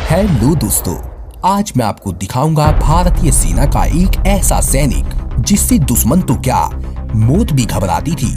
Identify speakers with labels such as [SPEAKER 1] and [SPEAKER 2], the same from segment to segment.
[SPEAKER 1] Hello दोस्तों, आज मैं आपको दिखाऊंगा भारतीय सेना का एक ऐसा सैनिक जिससे दुश्मन तो क्या मौत भी घबराती थी,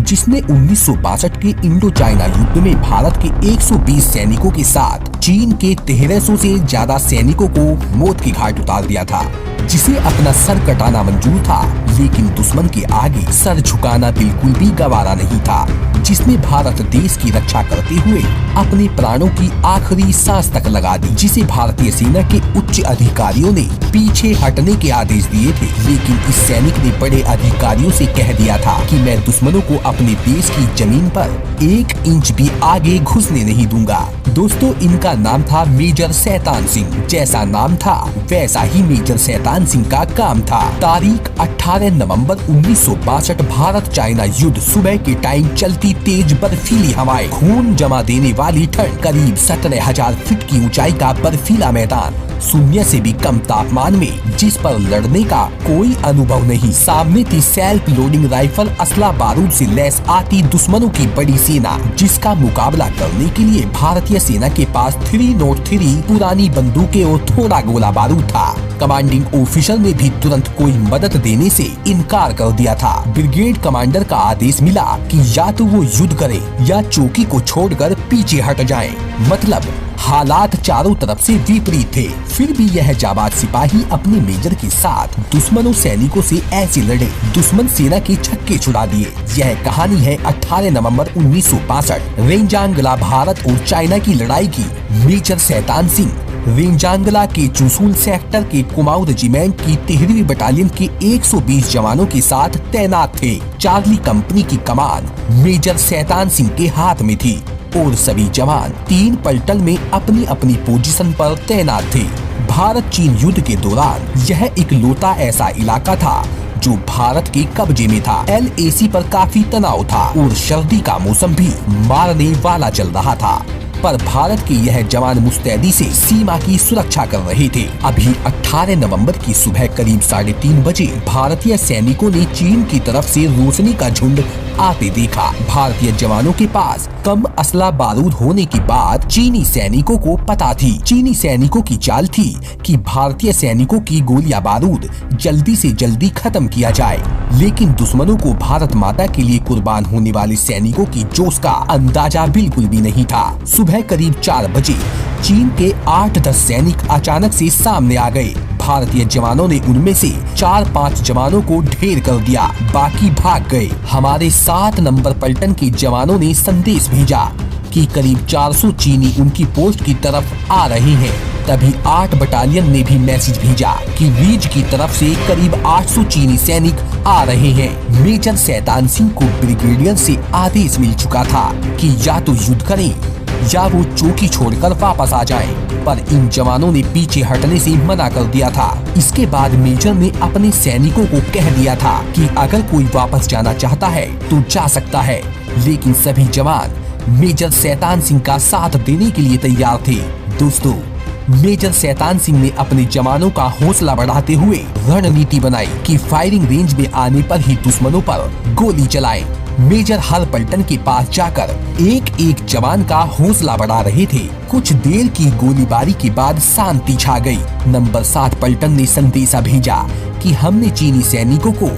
[SPEAKER 1] जिसने 1962 के इंडो चाइना युद्ध में भारत के 120 सैनिकों के साथ चीन के 1300 से ज्यादा सैनिकों को मौत के घाट उतार दिया था, जिसे अपना सर कटाना मंजूर था लेकिन दुश्मन के आगे सर झुकाना बिल्कुल भी गवारा नहीं था, जिसने भारत देश की रक्षा करते हुए अपने प्राणों की आखिरी सांस तक लगा दी, जिसे भारतीय सेना के उच्च अधिकारियों ने पीछे हटने के आदेश दिए थे। लेकिन इस सैनिक ने बड़े अधिकारियों से कह दिया था कि मैं दुश्मनों को अपने देश की जमीन पर 1 इंच भी आगे घुसने नहीं दूंगा। दोस्तों, इनका नाम था मेजर शैतान सिंह। जैसा नाम था वैसा ही मेजर शैतान सिंह का काम था। तारीख 18 नवंबर 1962 भारत चाइना युद्ध। सुबह के टाइम चलती तेज बर्फीली हवाएं, खून जमा देने वाली ठंड, करीब 17,000 फीट की ऊंचाई का बर्फीला मैदान, शून्य से भी कम तापमान में जिस पर लड़ने का कोई अनुभव नहीं। सामने थी सेल्फ लोडिंग राइफल असला बारूद से लैस आती दुश्मनों की बड़ी सेना, जिसका मुकाबला करने के लिए भारतीय सेना के पास 303 पुरानी बंदूकें और थोड़ा गोला बारूद था। कमांडिंग ऑफिसर ने भी तुरंत कोई मदद देने से इनकार कर दिया था। ब्रिगेड कमांडर का आदेश मिला कि या तो वो युद्ध करे या चौकी को छोड़कर पीछे हट जाएं। मतलब हालात चारों तरफ से विपरीत थे। फिर भी यह जाबाज सिपाही अपने मेजर के साथ दुश्मनों सैनिकों से ऐसे लड़े, दुश्मन सेना के छक्के छुड़ा दिए। यह कहानी है 18 नवंबर 1962 रेंजांगला भारत और चाइना की लड़ाई की। मेजर शैतान सिंह रेंजांगला के चुसूल सेक्टर के कुमाऊं रेजिमेंट की 13वीं बटालियन के 120 जवानों के साथ तैनात थे। चार्ली कंपनी की कमान मेजर शैतान सिंह के हाथ में थी और सभी जवान 3 पलटन में अपनी अपनी पोजीशन पर तैनात थे। भारत चीन युद्ध के दौरान यह इकलौता ऐसा इलाका था जो भारत के कब्जे में था। LAC पर काफी तनाव था और सर्दी का मौसम भी मारने वाला चल रहा था, पर भारत के यह जवान मुस्तैदी से सीमा की सुरक्षा कर रहे थे। अभी 18 नवंबर की सुबह करीब 3:30 बजे भारतीय सैनिकों ने चीन की तरफ से रोशनी का झुंड आते देखा। भारतीय जवानों के पास कम असला बारूद होने की बात चीनी सैनिकों को पता थी। चीनी सैनिकों की चाल थी कि भारतीय सैनिकों की गोलियां बारूद जल्दी से जल्दी खत्म किया जाए, लेकिन दुश्मनों को भारत माता के लिए कुर्बान होने वाले सैनिकों की जोश का अंदाजा बिल्कुल भी नहीं था। सुबह करीब 4 बजे चीन के 8-10 सैनिक अचानक से सामने आ गए। भारतीय जवानों ने उनमें से 4-5 जवानों को ढेर कर दिया, बाकी भाग गए। हमारे 7 नंबर पलटन के जवानों ने संदेश भेजा कि करीब 400 चीनी उनकी पोस्ट की तरफ आ रहे हैं। तभी 8 बटालियन ने भी मैसेज भेजा कि रीज की तरफ से करीब 800 चीनी सैनिक आ रहे हैं। मेजर शैतान सिंह को ब्रिगेडियर से आदेश मिल चुका था कि या तो युद्ध करें या वो चौकी छोड़कर वापस आ जाएं, पर इन जवानों ने पीछे हटने से मना कर दिया था। इसके बाद मेजर ने अपने सैनिकों को कह दिया था कि अगर कोई वापस जाना चाहता है तो जा सकता है, लेकिन सभी जवान मेजर शैतान सिंह का साथ देने के लिए तैयार थे। दोस्तों, मेजर शैतान सिंह ने अपने जवानों का हौसला बढ़ाते हुए रणनीति बनाई कि फायरिंग रेंज में आने पर ही दुश्मनों पर गोली चलाएं। मेजर हर पलटन के पास जाकर एक जवान का हौसला बढ़ा रहे थे। कुछ देर की गोलीबारी के बाद शांति छा गई। नंबर 7 पलटन ने संदेशा भेजा कि हमने चीनी सैनिकों को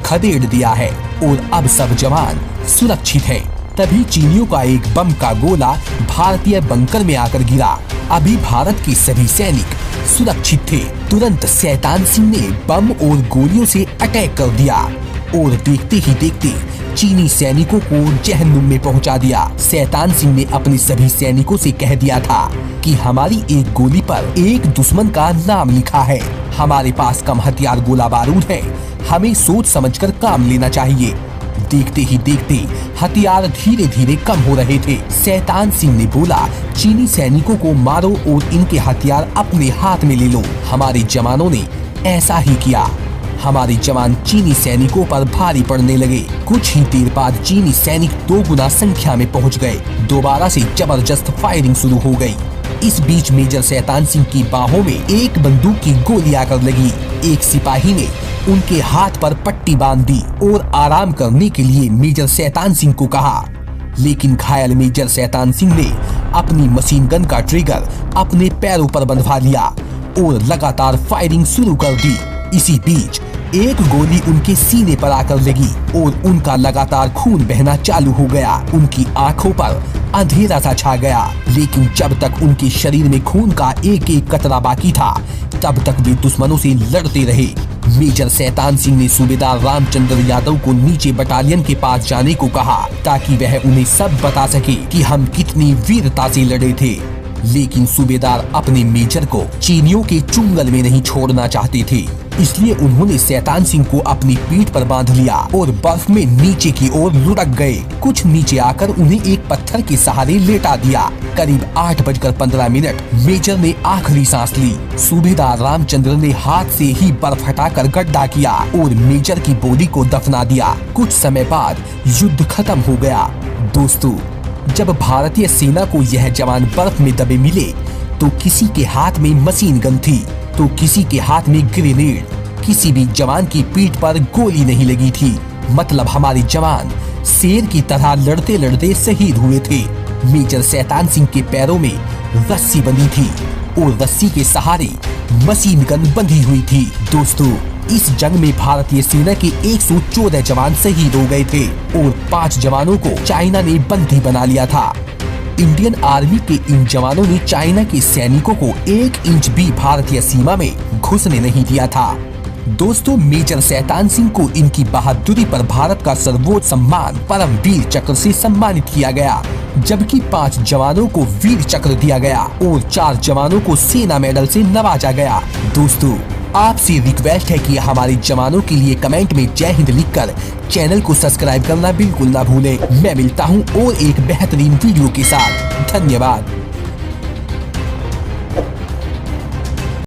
[SPEAKER 1] खदेड़ दिया है और अब सब जवान सुरक्षित हैं। तभी चीनियों का एक बम का गोला भारतीय बंकर में आकर गिरा। अभी भारत के सभी सैनिक सुरक्षित थे। तुरंत शैतान सिंह ने बम और गोलियों से अटैक कर दिया और देखते ही देखते चीनी सैनिकों को जहन्नुम में पहुंचा दिया। शैतान सिंह ने अपने सभी सैनिकों से कह दिया था कि हमारी एक गोली पर एक दुश्मन का नाम लिखा है। हमारे पास कम हथियार गोला बारूद है, हमें सोच समझकर काम लेना चाहिए। देखते ही देखते हथियार धीरे धीरे कम हो रहे थे। शैतान सिंह ने बोला, चीनी सैनिकों को मारो और इनके हथियार अपने हाथ में ले लो। हमारे जवानों ने ऐसा ही किया। हमारे जवान चीनी सैनिकों पर भारी पड़ने लगे। कुछ ही देर बाद चीनी सैनिक 2 गुना संख्या में पहुंच गए। दोबारा से जबरदस्त फायरिंग शुरू हो गई। इस बीच मेजर शैतान सिंह की बाहों में एक बंदूक की गोली आकर लगी। एक सिपाही ने उनके हाथ पर पट्टी बांध दी और आराम करने के लिए मेजर शैतान सिंह को कहा, लेकिन घायल मेजर शैतान सिंह ने अपनी मशीन गन का ट्रिगर अपने पैरों पर बंधवा लिया और लगातार फायरिंग शुरू कर दी। इसी बीच एक गोली उनके सीने पर आकर लगी और उनका लगातार खून बहना चालू हो गया। उनकी आंखों पर अंधेरा सा छा गया, लेकिन जब तक उनके शरीर में खून का एक एक कतरा बाकी था तब तक वे दुश्मनों से लड़ते रहे। मेजर शैतान सिंह ने सूबेदार रामचंद्र यादव को नीचे बटालियन के पास जाने को कहा ताकि वह उन्हें सब बता सके कि हम कितनी वीरता से लड़े थे। लेकिन सूबेदार अपने मेजर को चीनियों के चुंगल में नहीं छोड़ना चाहते थे, इसलिए उन्होंने शैतान सिंह को अपनी पीठ पर बांध लिया और बर्फ में नीचे की ओर लुढ़क गए। कुछ नीचे आकर उन्हें एक पत्थर के सहारे लेटा दिया। करीब 8:15 मेजर ने आखिरी सांस ली। सूबेदार रामचंद्र ने हाथ से ही बर्फ हटाकर गड्ढा किया और मेजर की बॉडी को दफना दिया। कुछ समय बाद युद्ध खत्म हो गया। दोस्तों, जब भारतीय सेना को यह जवान बर्फ में दबे मिले तो किसी के हाथ में मशीन गन थी तो किसी के हाथ में ग्रेनेड। किसी भी जवान की पीठ पर गोली नहीं लगी थी। मतलब हमारे जवान शेर की तरह लड़ते लड़ते शहीद हुए थे। मेजर शैतान सिंह के पैरों में रस्सी बंधी थी और रस्सी के सहारे मशीन गन बंधी हुई थी। दोस्तों, इस जंग में भारतीय सेना के 114 जवान शहीद हो गए थे और 5 जवानों को चाइना ने बंदी बना लिया था। इंडियन आर्मी के इन जवानों ने चाइना के सैनिकों को 1 इंच भी भारतीय सीमा में घुसने नहीं दिया था। दोस्तों, मेजर शैतान सिंह को इनकी बहादुरी पर भारत का सर्वोच्च सम्मान परमवीर चक्र से सम्मानित किया गया, जबकि 5 जवानों को वीर चक्र दिया गया और 4 जवानों को सेना मेडल से नवाजा गया। दोस्तों, आपसे रिक्वेस्ट है कि हमारे जवानों के लिए कमेंट में जय हिंद लिखकर चैनल को सब्सक्राइब करना बिल्कुल ना भूलें। मैं मिलता हूं और एक बेहतरीन वीडियो के साथ। धन्यवाद।